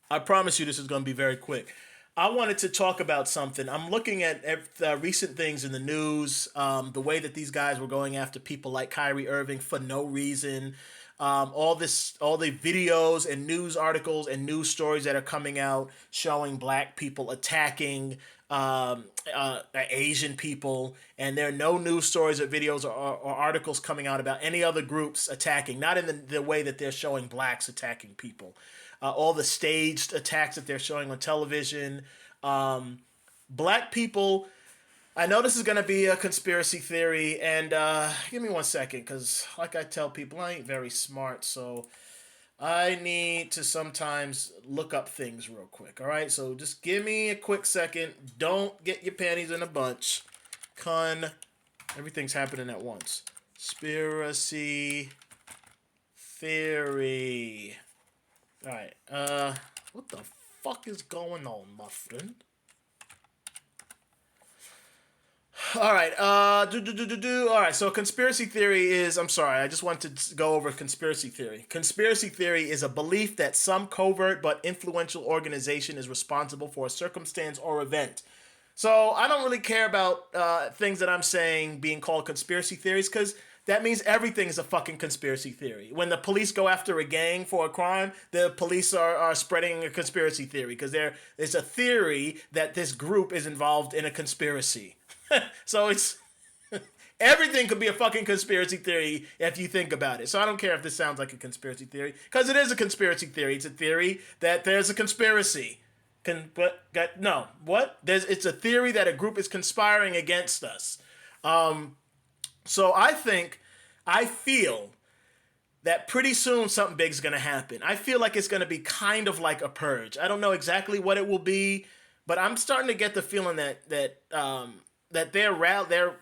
I promise you this is going to be very quick. I wanted to talk about something. I'm looking at recent things in the news, the way that these guys were going after people like Kyrie Irving for no reason. All the videos and news articles and news stories that are coming out showing black people attacking Asian people, and there are no news stories or videos or articles coming out about any other groups attacking, not in the way that they're showing blacks attacking people. All the staged attacks that they're showing on television. Um, Black people. I know this is going to be a conspiracy theory, and give me 1 second, because like I tell people, I ain't very smart, so I need to sometimes look up things real quick. All right, so just give me a quick second. Don't get your panties in a bunch. Everything's happening at once. Conspiracy theory. All right. What the fuck is going on, my friend? All right. All right. So conspiracy theory is. I'm sorry. I just wanted to go over conspiracy theory. Conspiracy theory is a belief that some covert but influential organization is responsible for a circumstance or event. So I don't really care about things that I'm saying being called conspiracy theories, because that means everything is a fucking conspiracy theory. When the police go after a gang for a crime, the police are spreading a conspiracy theory because there's a theory that this group is involved in a conspiracy. So it's everything could be a fucking conspiracy theory if you think about it. So I don't care if this sounds like a conspiracy theory, because it is a conspiracy theory. It's a theory that there's a conspiracy. No, what? It's a theory that a group is conspiring against us. So I feel that pretty soon something big's gonna happen. I feel like it's gonna be kind of like a purge. I don't know exactly what it will be, but I'm starting to get the feeling that they're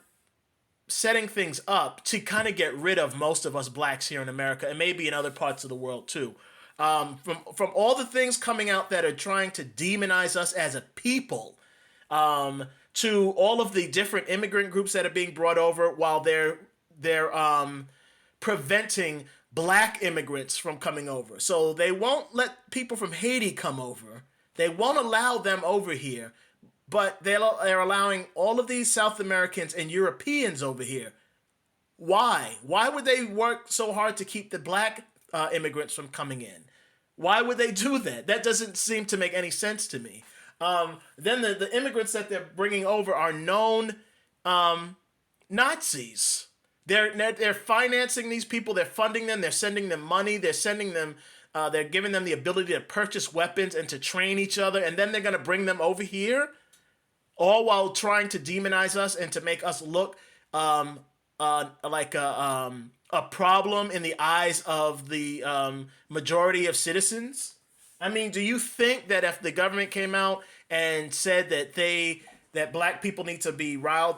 setting things up to kind of get rid of most of us blacks here in America, and maybe in other parts of the world too. From all the things coming out that are trying to demonize us as a people, to all of the different immigrant groups that are being brought over, while they're preventing black immigrants from coming over. So they won't let people from Haiti come over. They won't allow them over here, but they're allowing all of these South Americans and Europeans over here. Why? Why would they work so hard to keep the black immigrants from coming in? Why would they do that? That doesn't seem to make any sense to me. Then the immigrants that they're bringing over are known Nazis. They're financing these people. They're funding them. They're sending them money. They're giving them the ability to purchase weapons and to train each other. And then they're going to bring them over here, all while trying to demonize us and to make us look like a problem in the eyes of the majority of citizens. I mean, do you think that if the government came out and said that black people need to be riled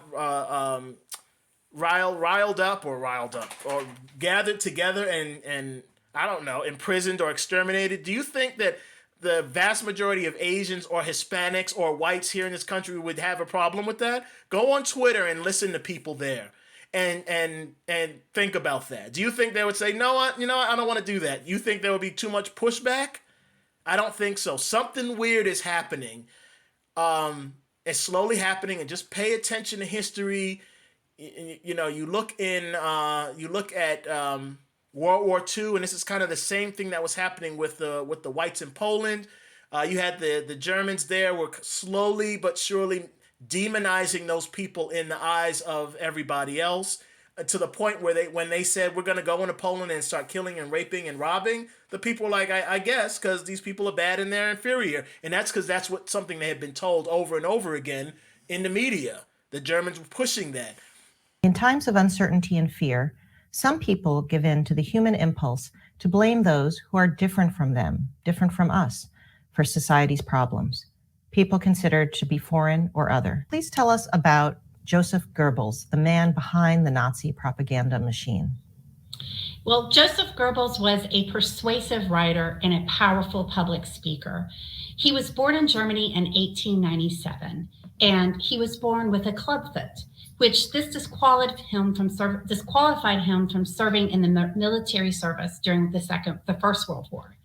up or gathered together and I don't know, imprisoned or exterminated, do you think that the vast majority of Asians or Hispanics or whites here in this country would have a problem with that? Go on Twitter and listen to people there and think about that. Do you think they would say, no, I don't want to do that? You think there would be too much pushback? I don't think so. Something weird is happening. It's slowly happening, and just pay attention to history. You look at World War II, and this is kind of the same thing that was happening with the whites in Poland. You had the Germans there were slowly but surely demonizing those people in the eyes of everybody else, to the point where when they said we're going to go into Poland and start killing and raping and robbing, the people were like, I guess, because these people are bad and they're inferior. And that's because that's something they had been told over and over again in the media. The Germans were pushing that. In times of uncertainty and fear, some people give in to the human impulse to blame those who are different from them, different from us, for society's problems, people considered to be foreign or other. Please tell us about Joseph Goebbels, the man behind the Nazi propaganda machine. Well, Joseph Goebbels was a persuasive writer and a powerful public speaker. He was born in Germany in 1897, and he was born with a club foot, which this disqualified him from serving in the military service during the First World War.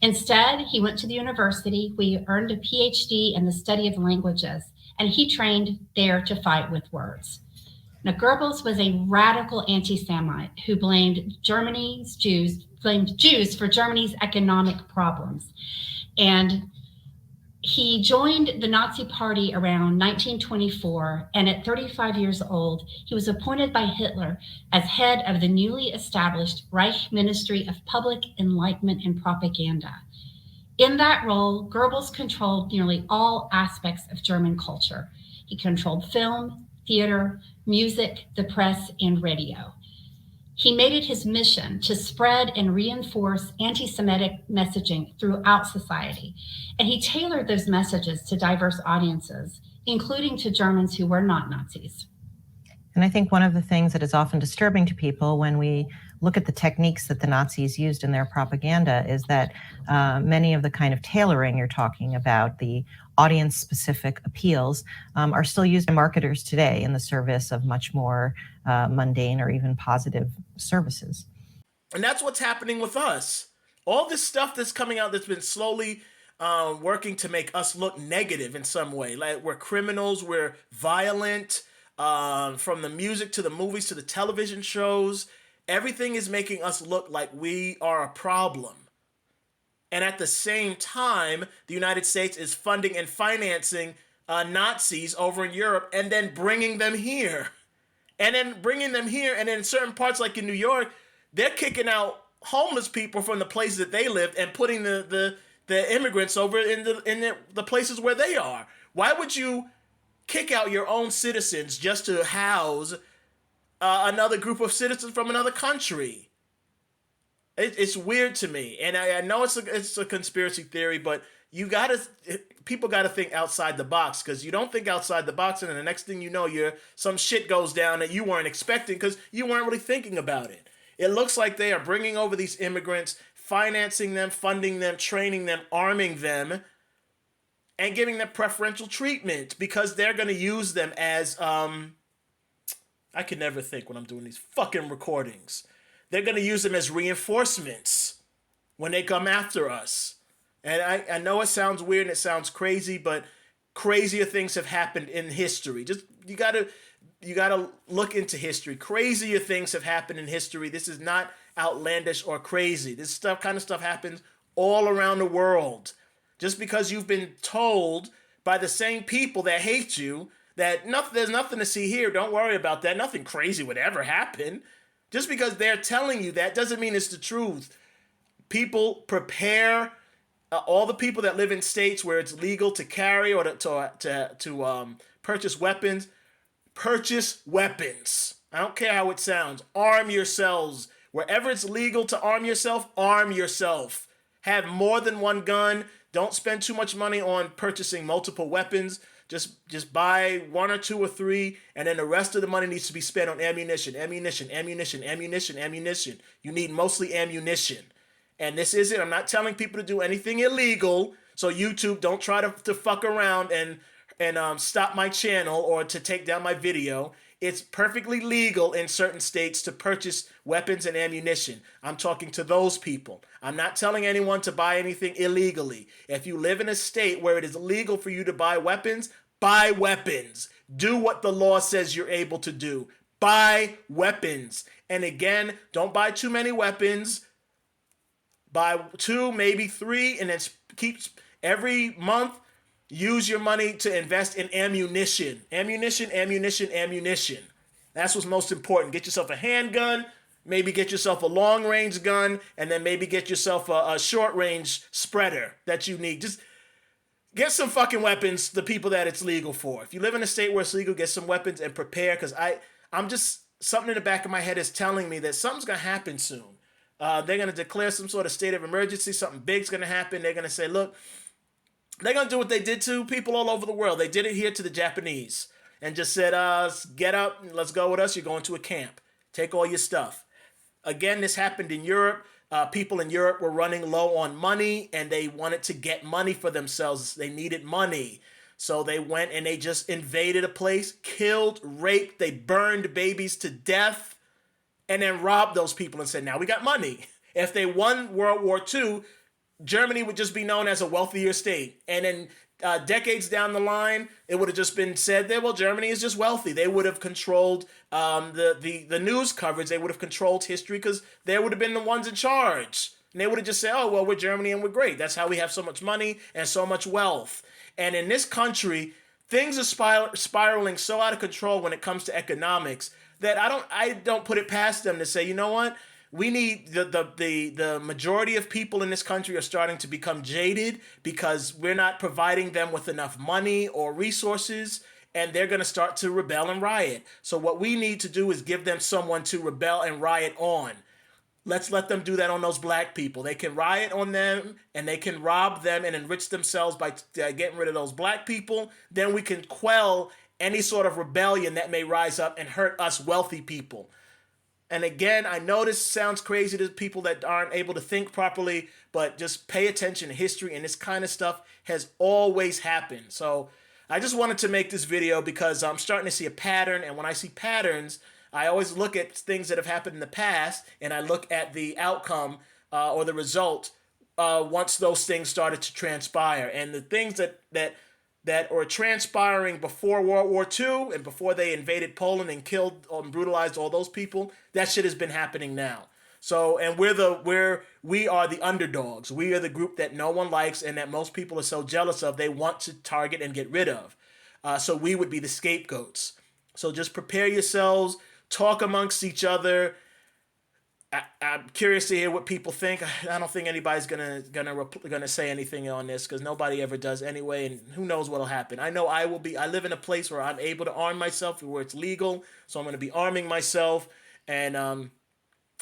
Instead, he went to the university where he earned a PhD in the study of languages, and he trained there to fight with words. Now, Goebbels was a radical anti-Semite who blamed Jews for Germany's economic problems. And he joined the Nazi Party around 1924, and at 35 years old, he was appointed by Hitler as head of the newly established Reich Ministry of Public Enlightenment and Propaganda. In that role, Goebbels controlled nearly all aspects of German culture. He controlled film, theater, music, the press, and radio. He made it his mission to spread and reinforce anti-Semitic messaging throughout society. And he tailored those messages to diverse audiences, including to Germans who were not Nazis. And I think one of the things that is often disturbing to people when we look at the techniques that the Nazis used in their propaganda is that many of the kind of tailoring you're talking about, the audience-specific appeals, are still used by marketers today in the service of much more mundane or even positive services. And that's what's happening with us. All this stuff that's coming out that's been slowly working to make us look negative in some way. Like we're criminals, we're violent, from the music to the movies to the television shows. Everything is making us look like we are a problem. And at the same time, the United States is funding and financing Nazis over in Europe and then bringing them here. And then in certain parts like in New York, they're kicking out homeless people from the places that they lived and putting the immigrants over in the places where they are. Why would you kick out your own citizens just to house another group of citizens from another country? It's weird to me, and I know it's a conspiracy theory, but people gotta think outside the box, because you don't think outside the box, and then the next thing you know, some shit goes down that you weren't expecting because you weren't really thinking about it. It looks like they are bringing over these immigrants, financing them, funding them, training them, arming them, and giving them preferential treatment because they're going to use them as, I can never think when I'm doing these fucking recordings. They're going to use them as reinforcements when they come after us. And I know it sounds weird and it sounds crazy, but crazier things have happened in history. Just, you gotta look into history. Crazier things have happened in history. This is not outlandish or crazy. This kind of stuff happens all around the world. Just because you've been told by the same people that hate you that there's nothing to see here, don't worry about that, nothing crazy would ever happen. Just because they're telling you that doesn't mean it's the truth. People prepare, all the people that live in states where it's legal to carry or to purchase weapons, purchase weapons. I don't care how it sounds. Arm yourselves. Wherever it's legal to arm yourself, arm yourself. Have more than one gun. Don't spend too much money on purchasing multiple weapons. Just buy one or two or three, and then the rest of the money needs to be spent on ammunition. You need mostly ammunition. And I'm not telling people to do anything illegal, so YouTube, don't try to fuck around and stop my channel or to take down my video. It's perfectly legal in certain states to purchase weapons and ammunition. I'm talking to those people. I'm not telling anyone to buy anything illegally. If you live in a state where it is legal for you to buy weapons, buy weapons. Do what the law says you're able to do. Buy weapons. And again, don't buy too many weapons. Buy 2, maybe 3, and then keep every month. Use your money to invest in ammunition. Ammunition. That's what's most important. Get yourself a handgun, maybe get yourself a long-range gun, and then maybe get yourself a short-range spreader that you need. Just get some fucking weapons, the people that it's legal for. If you live in a state where it's legal, get some weapons and prepare, because I'm just, something in the back of my head is telling me that something's going to happen soon. They're going to declare some sort of state of emergency. Something big's going to happen. They're going to say, look, they're going to do what they did to people all over the world. They did it here to the Japanese and just said, get up, let's go with us. You're going to a camp. Take all your stuff. Again, this happened in Europe. People in Europe were running low on money and they wanted to get money for themselves. They needed money. So they went and they just invaded a place, killed, raped, they burned babies to death, and then robbed those people and said, now we got money. If they won World War II, Germany would just be known as a wealthier state. And then decades down the line, it would have just been said that, well, Germany is just wealthy. They would have controlled the news coverage. They would have controlled history because they would have been the ones in charge. And they would have just said, oh, well, we're Germany and we're great. That's how we have so much money and so much wealth. And in this country, things are spiraling so out of control when it comes to economics that I don't put it past them to say, you know what? We need the majority of people in this country are starting to become jaded because we're not providing them with enough money or resources, and they're going to start to rebel and riot. So what we need to do is give them someone to rebel and riot on. Let's let them do that on those black people. They can riot on them and they can rob them and enrich themselves by getting rid of those black people. Then we can quell any sort of rebellion that may rise up and hurt us wealthy people. And again, I know this sounds crazy to people that aren't able to think properly, but just pay attention to history, and this kind of stuff has always happened. So I just wanted to make this video because I'm starting to see a pattern, and when I see patterns, I always look at things that have happened in the past, and I look at the outcome or the result once those things started to transpire. And the things that were transpiring before World War II and before they invaded Poland and killed and brutalized all those people, that shit has been happening now. So, and we are the underdogs. We are the group that no one likes and that most people are so jealous of, they want to target and get rid of. So we would be the scapegoats. So just prepare yourselves, talk amongst each other. I'm curious to hear what people think. I don't think anybody's gonna say anything on this because nobody ever does anyway, and who knows what'll happen. I know I will be. I live in a place where I'm able to arm myself, where it's legal, so I'm going to be arming myself and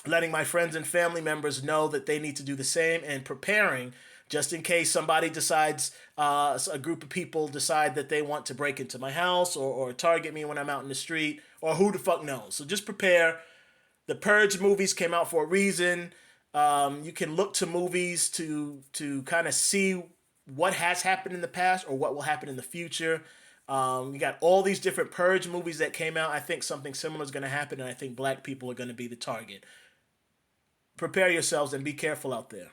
letting my friends and family members know that they need to do the same and preparing just in case somebody decides, a group of people decide that they want to break into my house or target me when I'm out in the street, or who the fuck knows. So just prepare. The Purge movies came out for a reason. You can look to movies to kind of see what has happened in the past or what will happen in the future. You got all these different Purge movies that came out. I think something similar is going to happen, and I think black people are going to be the target. Prepare yourselves and be careful out there.